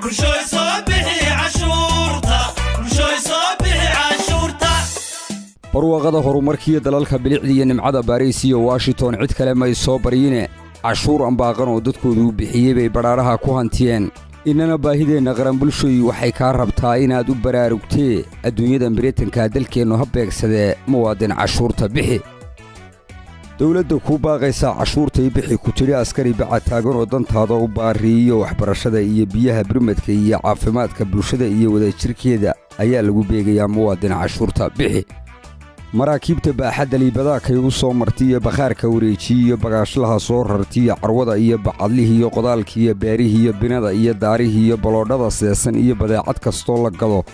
bulshooy soo bixi cashuurta bulshooy soo bixi cashuurta barwaaqada horumarkiiyo dalalka bilicda iyo nimcada Paris iyo Washington cid kale ma soo bariyeen cashuur aan baaqan oo dadkoodu u bixiyay bay baraaraha ku hantiyeen inana baahideena qaran bulshooy waxay ka rabtaa inaad u baraarugtee adduunyada Britanka dalkeenu habeegsade muwaadin cashuurta bixi dawladda ku baaqaysa cashuurta bixi ku jiri askari baca taagan oo dantaada u baariyo waxbarashada iyo biyaha birmadka iyo caafimaadka bulshada iyo wadajirkeeda ayaa lagu beegayaa muwaadin cashuurta bixi maraakiibta baaxadda liibada kay u soo martay bakhaarka wareejiyo bagaashlaha soo rartay carwada iyo bacadlihi iyo qodaalkii iyo beerihi iyo binada iyo daarihi iyo baloodhada seesan iyo badeecad kastoo la gado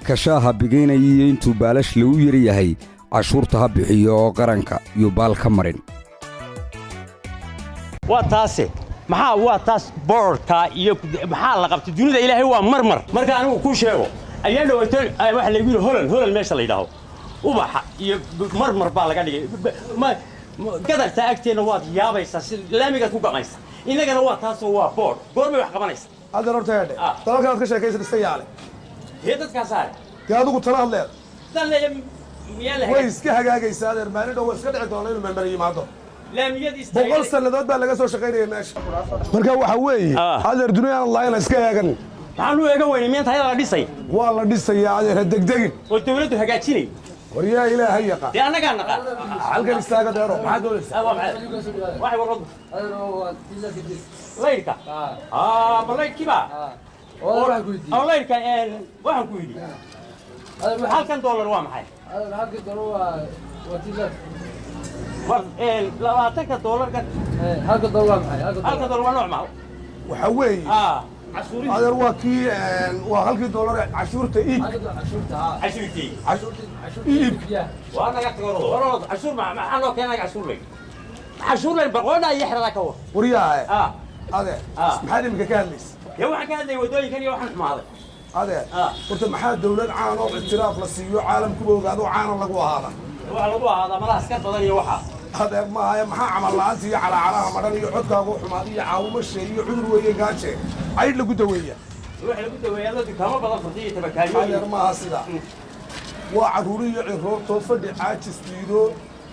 kashaaha bigeynaya intuu baalash lagu yiri yahay cashuurta ha bixiyo oo qaranka iyo baal ka marin waa taas boorka iyo maxaa la qabtay dunida ilaahay waa marmar marka anigu ku sheego ayaa dhawaytay waxa la yiri holan meesha la yiraahdo ubaxa iyo marmar baa laga dhigay gadarta agteena waad yaabaysaa laamiga ku gamaysa inagana waa taas oo waa boor goorma wax qabanaysa hadda horteed dalka aad ka sheekaysan istayaale dadka saar adigu tala hadleed way iska hagaagaysaa maalin dhow iska dhici doona inuu meel yimaado boqol sannadood baa laga soo shaqaynaya meesha marka waxa weeye adeer dunida online iska eegan waxaan u eega weynay meenta hayada la dhisay waa la dhisayaa adeer degdegin oo dawladdu hagaajinay wariyaa ilaahay yaqa dee anaga naqa halkan istaaga deero maxaa doonaysaa waxay warad leyrka malaydkiba leyrka waxaan ku yidhi halkan dollar waa maxay halkan dollar waa tilaaf labaatanka dollarka halkan dollar waa maxay halkan dollar waa nooc ma waxa weeye adeer waa kii waa halkii dollar cashuurta iib iib waa naga tago cashuur maxaa loo keenay cashuur lay baqoona iyo xirada ka war wariyaa adeer maxaad imika ka hadlaysaa yaa waxaan ka hadlay wadooyinkan iyo waxaan xumaaday adeer horta maxaa dawlad caan oo ictiraaf la siiyo caalamkuba ogaado caana lagu ahaada waxa lagu ahaadaa malaha iska badan iyo waxa adeer maaha maxaa camal la'aanta iyo calaacalaha madhan iyo codkaagu xumaad iyo caawimo sheey iyo cudur weeye gaaje caydh lagu daweeya waxa lagu daweeyaa dadka kama badan fadhiyo iyo tabakaayo adeer maaha sida waa caruuri iyo ciroortoo fadhi caajis diido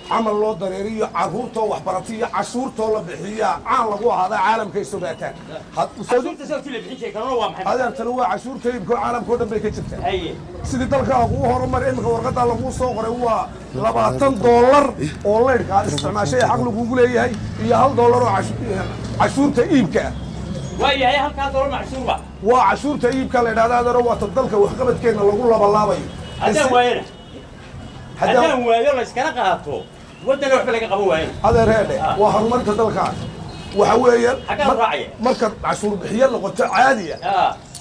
camal loo dareeriyo carruurtoo waxbaratay iyo cashuurtoo la bixiyaa caan lagu ahaadaa caalamka ay sogaataan adeertana waa cashuurta iibkoo caalamkao dhan bay ka jirtaa sidii dalkaa kuu horumar iminka warqadaa laguu soo qoray waa $20 oo leydhka aad isticmaashay xaq lagugu leeyahay iyo $1 oo cashuurta iibka waayahay halkaa dollar cashuurba waa cashuurta iibka la yidhahda adeero waata dalka waxqabadkeenna lagu labalaabayo haddaan waayo la iskala qaato wadana waxba laga qaban waayo adeer heedhe waa horumarinta dalkaas waxa weeye markaad cashuur bixiye noqoto caadiya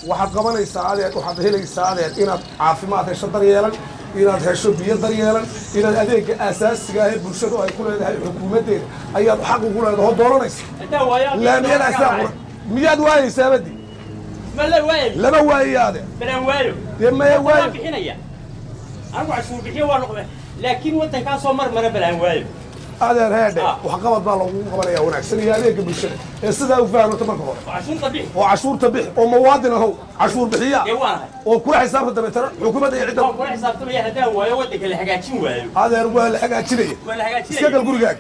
waxaad qabanaysaa adeer waxaad helaysaa adeer inaad caafimaad hesho daryeelan inaad hesho biyo daryeelan inaad adeegga aasaasiga ah ee bulshadu ay ku leedahay xukuumaddeeda ayaad xaq ugu leedahay oo dooranaysa laamiyadaasaa miyaad waayaysaa badi lama waayo adeer dee maya waayo أنا عشور بحية وأنا لكن وأنت كان صومر مرة بالأنوال. هذا هذا وحقبت بالله قبل يا وناك سني عليك بالشر السدا وفعل وتمكن. عشور طبيعي. وعشور طبيعي وموادنا هو عشور بحية. يوانا. وكل حساب تبي ترى حكومة يعد. كل حساب تبي هذا هو يودك اللي حاجات شو هذا هو اللي حاجات شنو. ولا حاجات شنو. سكت الجورجاك.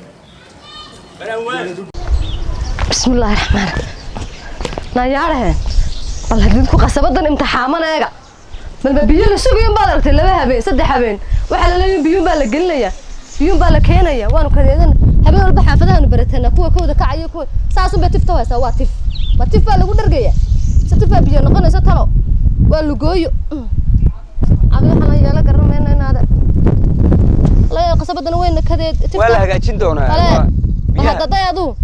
بالأنوال. بسم الله الرحمن الرحيم. لا يعرف. الله يديكوا قصبتنا امتحامنا يا بل بيجون السوق يوم بادرت لبها بين صدق حبين وحلا لين بيوم بالك قلنا بيوم بالك كينيا وانو كذا حبين البحر فدان برتنا كودا كعيو كود ساسو بتفتوا سواتف ما تفا لو درجيا ستفا بيجي نقنا ستلو والو جويو عبد الله يلا قرمنا هذا لا قصبتنا وين كذا ولا هاجين دونا هذا ضيادو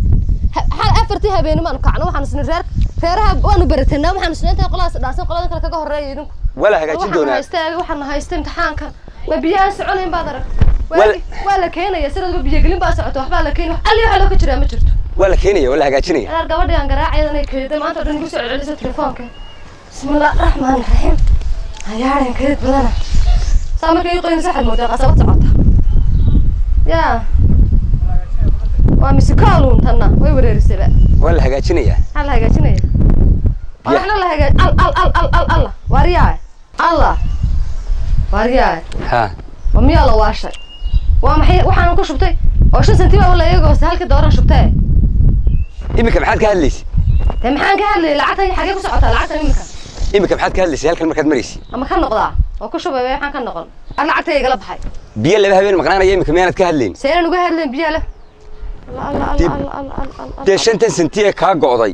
حال أفرتي هبين ما نقعنا وحنا سنرجع reeraha waanu baratanaa waxaan isleeyahay qolaas dhaasan qolada kale kaga horeeyay idinku wala hagaajin doonaa waxaan haystaa imtixaanka ma biyaha soconayn baad arag wala keenaya sirada biyo gelin baa socoto waxba la keenay alli waxa loo ka jiraa ma jirto wala keenaya wala hagaajinaya aar gabadhi aan garaacaydan ay keeday maanta dhan igu soo celisay telefoonka bismillaahir rahmaanir rahiim ayaan keed badana saamarkay qoyn saxad moodaa qasabad socota yaa waa misikaaluun tanna way wareerisay wala hagaajinaya hal hagaajinaya احنا الله هيك الله وارياه الله وارياه ها وميا الله واشر وما waxaan ku shubtay oo 5 senti wala iyaga halka dooran shubtay imika maxaad ka hadlaysi maxaan ka hadlay lacagta xagee ku socotaa lacagta imika maxaad ka hadlaysi halkan markaad maraysi ama ka noqdaa oo ku shubay waxaan ka noqon lacagta iga la baxay biyo laba habeen maqnaanaya imika miyaanad ka hadlayn seenan uga hadlayn biyo la dee 5 senti ee kaa go'day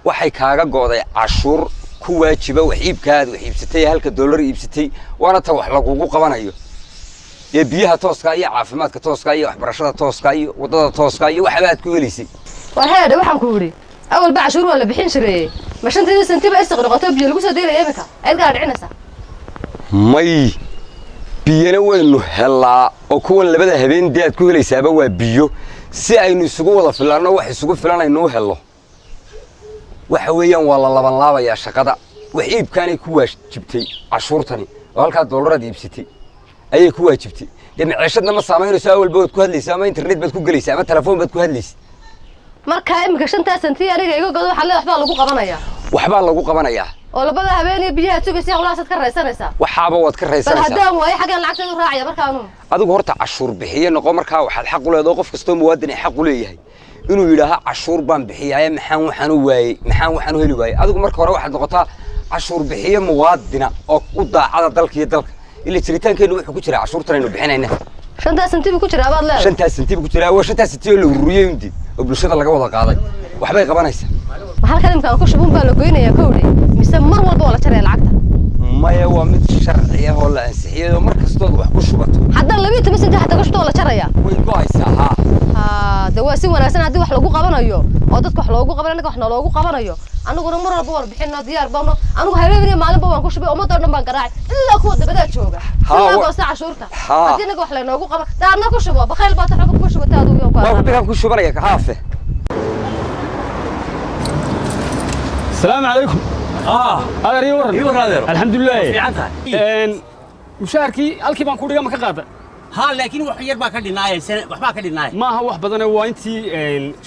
waxay kaaga go'day cashuur ku waajiba wax iibkaad wax iibsatay halka dollar iibsatay waana ta wax lagugu qabanayo ee biyaha tooska iyo caafimaadka tooska iyo waxbarashada tooska iyo wadada tooska iyo waxa aad ku helisay waxaad waxaan ku wiri awal baa cashuur wala bixin jiray ma 5 senti ba istiqraaqto biyo lagu soo deeray imika aad gaar dhicinaysa may biyana waynu helaa oo kuwan labada habeen aad ku helaysaaba waa biyo si aynu isugu wada filaano wax isugu filanayno helo waxa weeyaan waa la laban laabaya shaqada wax iibkaanay ku waajibtay cashuurtani oo halka dollarad iibsatay ayay ku waajibtay dhimcashadna ma saameynayso awalba wad ku hadlaysaa ama internet bad ku galaysaa ama telefoon bad ku hadlaysaa marka imika 5 senti aniga iga godo waxa leeyahay waxba lagu qabanayaa oo labada habeen biyaha tugaysa hawlaasad ka raysanaysaa waxaaba wad ka raysanaysaa hadaan way xagan lacagta u raacaya markaanu adigu horta cashuur bixiye noqo markaa waxaad xaq u leedahay qof kasto muwaadin ay xaq u leeyahay inuu yiraaha cashuur baan bixiyaa maxaan waxaan u waayay maxaan waxaan u heli waayay adigu marka hore waxaad noqotaa cashuur bixiye muwaadina oo u daacada dalka iyo dalka ila jiritaankeenu wuxuu ku jiraa cashuurtan aynu bixinayna 5 senti ku jiraa baad leedahay 5 senti ku jiraa waa 5 senti oo la ururiyay intii oo bulshada laga wada qaaday waxbay qabanaysaa halka imkaan ku shubun baa la goynaya kowdhi mise mar walba wala jaray lacagta maya waa mid sharci ah oo la ansixiyay oo mar kasto wax ku shubato haddana 12 senti xataa ku shubto wala jaraya way go'aysaa ha dawaa si wanaagsan hadii wax lagu qabanayo oo dadka wax loogu qabanayo wax loogu qabanayo anaguna mar walba wala bixino diyaar baano anigu habeenimo maalinba waan ku shubay ummadda dhan baan garaacay ilaa kuwa dabada jooga ilaa go'sa cashuurta hadii naga wax la noogu qaba daarna ku shubo bakayl baad xaq ku shubata adigu iyo waa ku shubanaya ka haafe السلام عليكم هذا ريور هذا الحمد لله fiicantahay mushaarkii halkii baan ku dhiga ma ka qaada ha laakiin wax yar baa ka dhinaayay waxba ka dhinaayay ma aha wax badan waa intii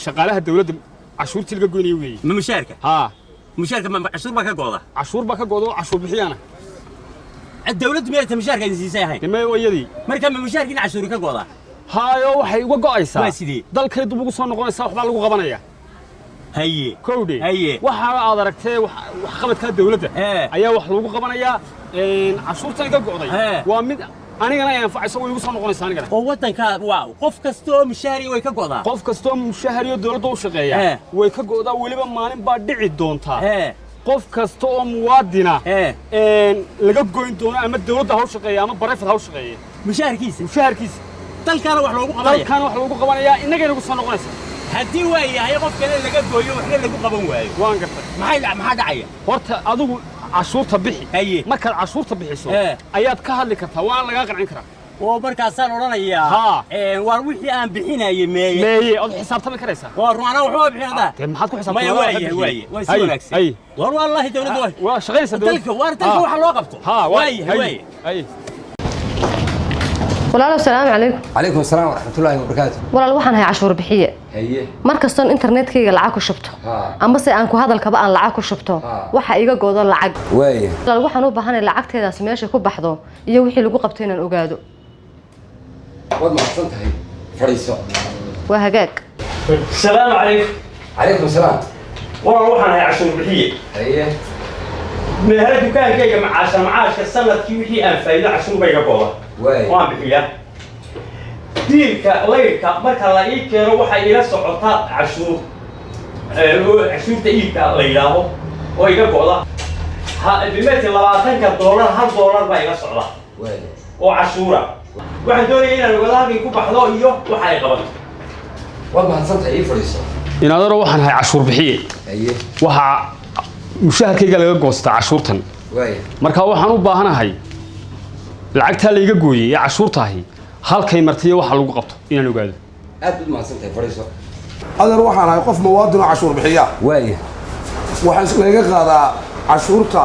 shaqaalaha dawladda cashuurtii laga goynay weeyay ma mushaarka ha mushaarka ma cashuur baa ka gooda cashuur baa ka goodo cashuur bixiyana dawladdu meelta mushaarka ay siisay ahayn ma wayadii marka ma mushaarkiina cashuur ka gooda haayo waxay uga go'aysaa waa sidii dalkay dib ugu soo noqonaysaa waxba lagu qabanaya haye kowdhe haye waxa aad aragtay wax qabadka dawladda ayaa wax lagu qabanayaa cashuurta iga go'day waa mid anigana ay anfacayso way igu soo noqonaysaa anigana oo wadanka waa qof kasto oo mushaari way ka go'daa qof kasto oo mushaari dawladda u shaqeeya way ka go'daa waliba maalin baa dhici doonta qof kasta oo muwaadina laga goyn doono ama dawladda ha u shaqeeya ama barafad ha u shaqeeya mushaharkiisa dalkana wax loogu qabanaya inaga inagu soo noqonaysaa haddii waa yahay qof kale laga gooyo waxna lagu qaban waayo waan gartay maxaa dhacaya horta adigu cashuurta bixi markaad cashuurta bixiso ayaad ka hadli kartaa waan laga qancin karaa oo markaasaan odhanayaa waar wixii aan bixinayay meeye ood xisaabtami karaysaa waa rumaana waxba bixinadaa maxaad ku xisaabtami maya waaye waa si wanaagsan war wallaahi dawladda waa shaqaynaysaa dalka waxa loo qabto waaye walaalo السلام عليكم عليكم السلام ورحمة الله وبركاته walaal waxaan hay cashuur bixiye markastan internetkayga lacag ku shubto ama se aan ku hadalkaba aan lacag ku shubto waxa iga goodo lacag waaye walaal waxaan u baahanahay lacagteedaas meesha ku baxdo iyo wixii lagu qabtay inaan ogaado wad ma xsantahay fariiso waa hagaag السلام عليكم عليكم السلام walaal waxaan hay cashuur bixiye meherad dukaankayga macaashka sanadkii wixii aan faa'iido cashuur bay iga gooda waan bixiyaa diilka laydhka marka la ii keeno waxay ila socotaa cashuurta iibka la yidhaaho oo iga go'da bimeeti $20 $1 baa iga socda oo cashuura waxaan doonaya inaan ogaado halkay ku baxdo iyo waxa ay qabato waad mahadsantahay ii fadhiiso inaadaro waxaan hay cashuur bixiye waxaa mushaharkayga laga goostaa cashuurtan marka waxaan u baahanahay lacagta la iga gooyay ee cashuurtaahi halkay martiyo waxa lagu qabto inaan ogaado aad u mahadsantahay fadhiiso adeer waxaan ahay qof muwaadin oo cashuur bixiya waaye waxaa laga qaadaa cashuurta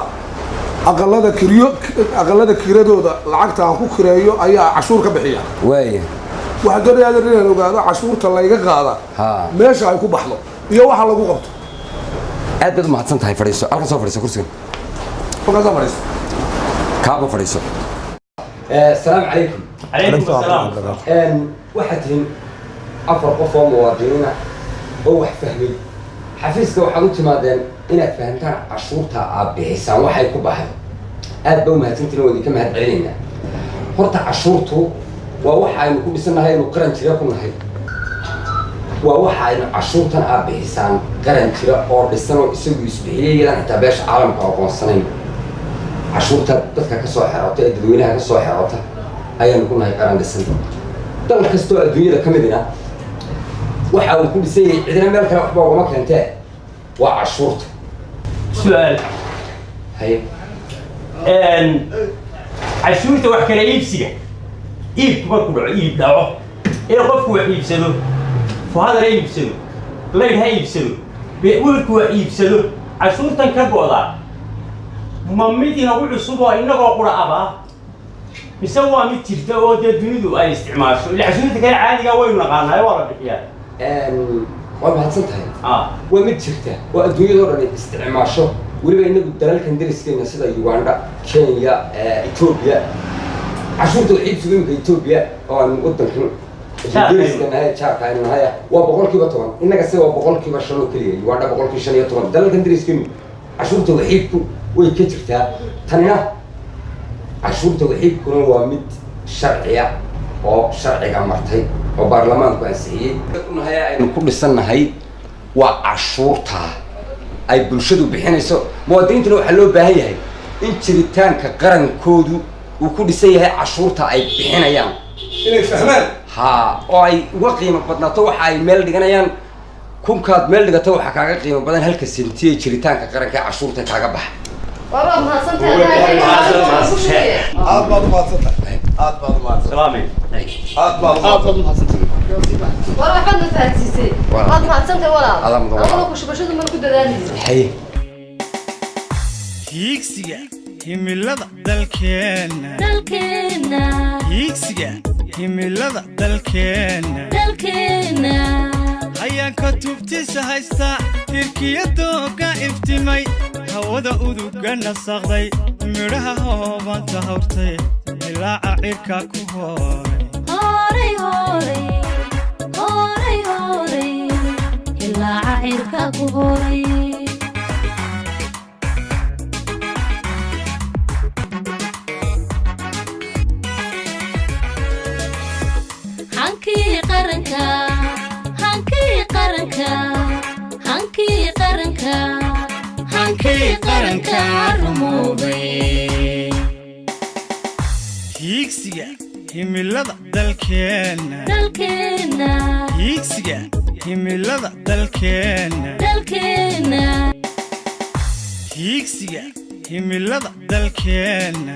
aqalada kiradooda lacagta aan ku kireeyo ayaa cashuur ka bixiya waaye waxaan doonaya adeer inaan ogaado cashuurta layga qaada meesha ay ku baxdo iyo waxa lagu qabto aad baad u mahadsan tahay fadhiiso halkan soo fadhiiso kursigan halkan soo fadhiiso kaaba fadhiiso السلام عليكم عليكم السلام waxaad tihiin afar qof oo muwaadiniina oo wax fahmay xafiiska waxaad u timaadeen inaad fahantaan cashuurta aad bixisaan waxay ku baxdo aad baa u mahadsantihiin oo idinka mahad celinaynaa horta cashuurtu waa waxa aynu ku dhisannahay inuu qaran jira ku nahay waa waxa aynu cashuurtan aad bixisaan qaran jira oo dhisan oo isagu isbixiyay iyadaan xitaa beesha caalamka aqoonsanayn cashuurta dadka ka soo xeroota ee dadweynaha ka soo xeroota ayaanu ku nahay qaran dhisan dal kastoo adduunyada ka midina waxa uu ku dhisan yahay cidina meel kale waxba ugama keentee waa cashuurta سؤال haye cashuurta wax kala iibsiga iibku markuu dhaco iib dhaco ee qofku wax iibsado fuhadana iibsado layd ha iibsado wiilku wax iibsado cashuurtan ka go'daa ma mid inagu cusub oo innagoo qura abaa mise waa mid jirta oo dee dunidu ay isticmaasho ila cashuurta kale caadigaa waynu naqaanayo waa la bixiyaa waa mahadsan tahay waa mid jirta oo adduunyadoo dhan isticmaasho weliba inagu dalalkan dariskeenna sida uganda kenya etoobiya cashuurta wax iibsiga iminka etoobiya oo aan wadankan dariska nahay jaarka aynu nahay waa 10% innaga se waa 5% oo keliya uganda 15% dalalkan dariskeenu cashuurta wax iibku way ka jirtaa tanina cashuurta wax iibkuna waa mid sharciya oo sharciga martay oo baarlamaanku ansixiyey nahay aynu ku dhisannahay waa cashuurta ay bulshadu bixinayso muwaadiniintuna waxaa loo baahan yahay in jiritaanka qarankoodu uu ku dhisan yahay cashuurta ay bixinayaan inay fahmaan oo ay uga qiimo badnaato waxa ay meel dhiganayaan kunkaad meel dhigato waxa kaaga qiimo badan halka senti ee jiritaanka qaranka ee cashuurta kaaga baxa والله ما صنتها aad baad u mahadsantahay aad baad u mahadsantahay سلامي aad baad u mahadsantahay والله حد فاتسي ما صنتها ولا هذا مضمون. أنا كوش بشوف من كده داني haye hiigsiga himilada dalkeenna hiigsiga himilada dalkeenna ayaan ka tubtisa haysta tirkiyadooga iftimay hawada uduga nasaqday midhaha hoobanta hawrtay ilaaca cirka ku hooray ilaaca cirka ku hooray hankii qaranka hankii qaranka hankii qaranka hankii qaranka rumoobay hiigsiga himilada dalkeenna hiigsiga himilada dalkeenna hiigsiga himilada dalkeenna